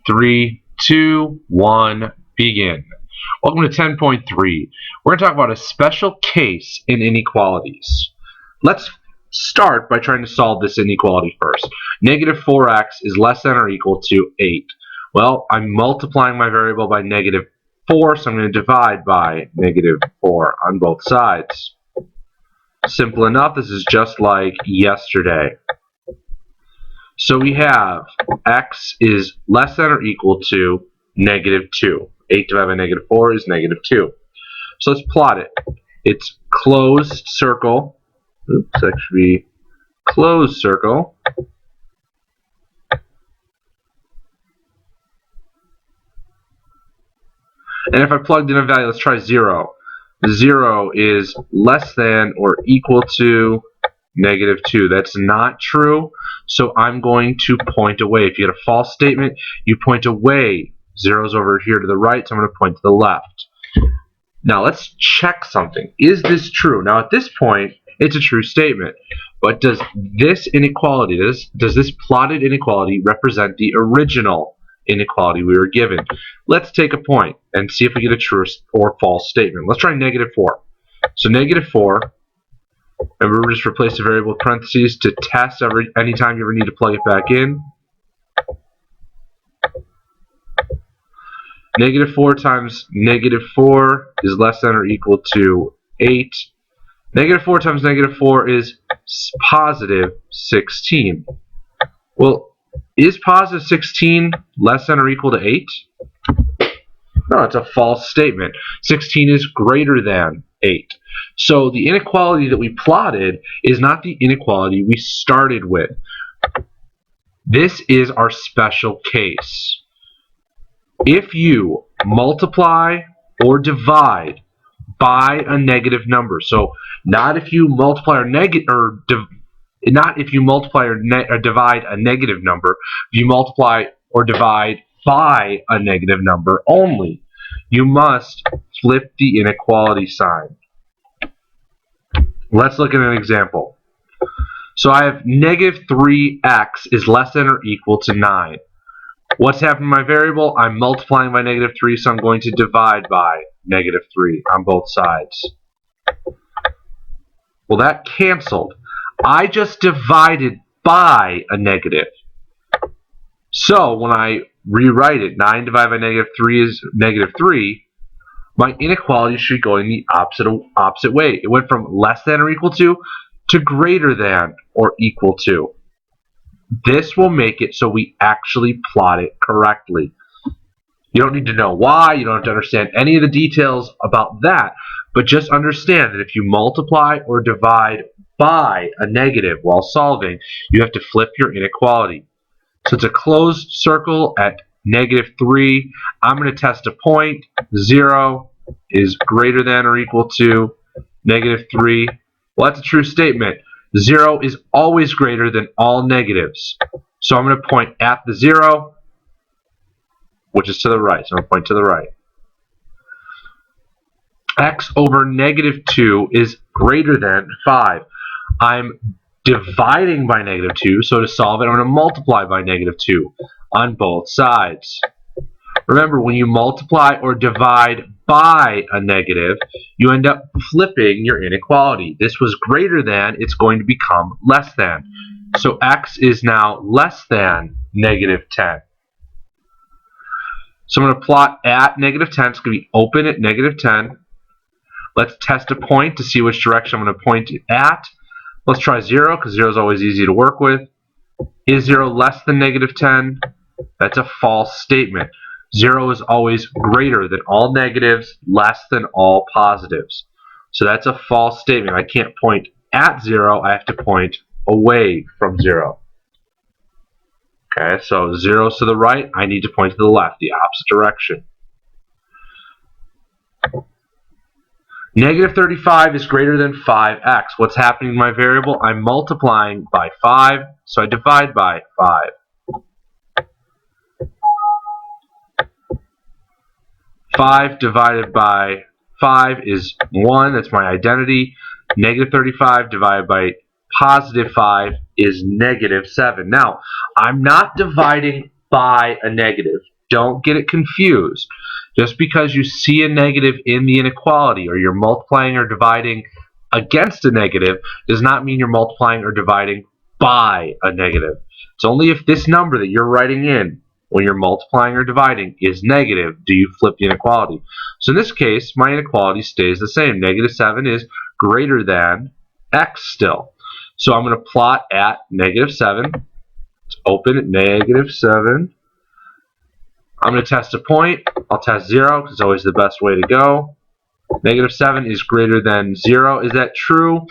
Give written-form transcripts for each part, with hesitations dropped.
3, 2, 1, begin. Welcome to 10.3. We're going to talk about a special case in inequalities. Let's start by trying to solve this inequality first. Negative 4x is less than or equal to 8. Well, I'm multiplying my variable by negative 4, so I'm going to divide by negative 4 on both sides. Simple enough. This is just like yesterday. So we have x is less than or equal to negative 2. 8 divided by negative 4 is negative 2. So let's plot it. It's closed circle. Oops, that should be closed circle. And if I plugged in a value, let's try 0. 0 is less than or equal to negative 2. That's not true, so I'm going to point away. If you get a false statement, you point away. 0 is over here to the right, so I'm going to point to the left. Now let's check something. Is this true? Now at this point, it's a true statement. But does this inequality, does this plotted inequality represent the original inequality we were given? Let's take a point and see if we get a true or false statement. Let's try negative 4. So negative 4, remember, we just replace the variable with parentheses to test anytime you ever need to plug it back in. Negative 4 times negative 4 is less than or equal to 8. Negative 4 times negative 4 is positive 16. Well, is positive 16 less than or equal to 8? No, it's a false statement. 16 is greater than 8. So the inequality that we plotted is not the inequality we started with. This is our special case. If you multiply or divide by a negative number, so not if you multiply or divide a negative number, if you multiply or divide by a negative number only, you must flip the inequality sign. Let's look at an example. So I have negative 3x is less than or equal to 9. What's happening to my variable? I'm multiplying by negative 3, so I'm going to divide by negative 3 on both sides. Well, that canceled. I just divided by a negative. So when I rewrite it, 9 divided by negative 3 is negative 3. My inequality should go in the opposite way. It went from less than or equal to greater than or equal to. This will make it so we actually plot it correctly. You don't need to know why. You don't have to understand any of the details about that. But just understand that if you multiply or divide by a negative while solving, you have to flip your inequality. So it's a closed circle at negative 3. I'm going to test a point. 0 is greater than or equal to negative 3. Well, that's a true statement. 0 is always greater than all negatives. So I'm going to point at the 0, which is to the right. So I'm going to point to the right. X over negative 2 is greater than 5. I'm dividing by negative 2, so to solve it, I'm going to multiply by negative 2 on both sides. Remember, when you multiply or divide by a negative, you end up flipping your inequality. This was greater than, it's going to become less than. So x is now less than negative 10. So I'm going to plot at negative 10. It's going to be open at negative 10. Let's test a point to see which direction I'm going to point it at. Let's try 0, because 0 is always easy to work with. Is 0 less than negative 10? That's a false statement. 0 is always greater than all negatives, less than all positives. So that's a false statement. I can't point at 0. I have to point away from 0. Okay, so 0 is to the right. I need to point to the left, the opposite direction. Negative 35 is greater than 5x. What's happening to my variable? I'm multiplying by 5, so I divide by 5. 5 divided by 5 is 1. That's my identity. Negative 35 divided by positive 5 is negative 7. Now, I'm not dividing by a negative. Don't get it confused. Just because you see a negative in the inequality or you're multiplying or dividing against a negative does not mean you're multiplying or dividing by a negative. It's only if this number that you're writing in when you're multiplying or dividing is negative do you flip the inequality. So in this case, my inequality stays the same. Negative 7 is greater than x still. So I'm going to plot at negative 7. Let's open at negative 7. I'm going to test a point. I'll test 0 because it's always the best way to go. Negative 7 is greater than 0. Is that true?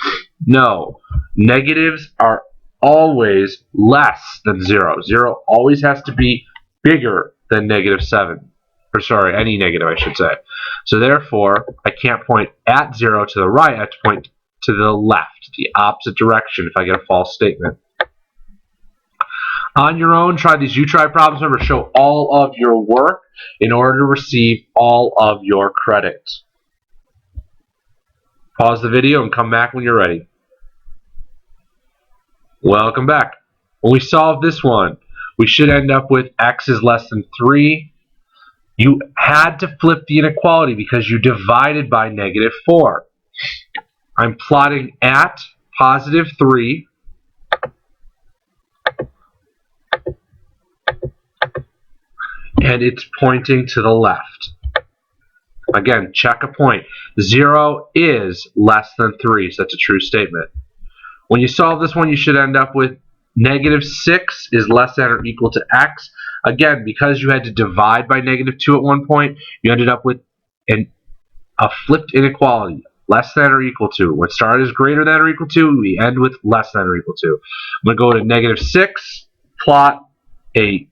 No. Negatives are always less than 0. 0 always has to be bigger than negative 7. Or sorry, any negative I should say. So therefore, I can't point at 0 to the right. I have to point to the left, the opposite direction if I get a false statement. On your own, try these U-Try problems. Remember, show all of your work in order to receive all of your credit. Pause the video and come back when you're ready. Welcome back. When we solve this one, we should end up with x is less than 3. You had to flip the inequality because you divided by negative 4. I'm plotting at positive 3. And it's pointing to the left. Again, check a point. 0 is less than 3, so that's a true statement. When you solve this one, you should end up with negative 6 is less than or equal to x. Again, because you had to divide by negative 2 at one point, you ended up with a flipped inequality. Less than or equal to. When start is greater than or equal to, we end with less than or equal to. I'm going to go to negative 6, plot a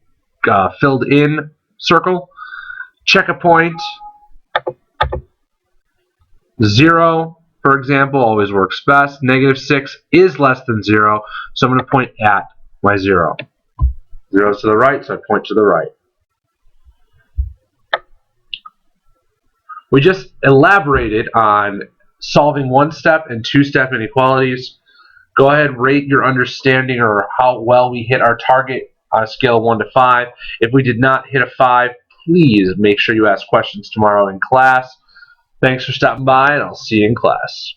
filled in circle, check a point. 0, for example, always works best. Negative 6 is less than 0, so I'm going to point at my 0. 0 is to the right, so I point to the right. We just elaborated on solving one-step and two-step inequalities. Go ahead and rate your understanding or how well we hit our target on a scale of 1 to 5. If we did not hit a 5, please make sure you ask questions tomorrow in class. Thanks for stopping by, and I'll see you in class.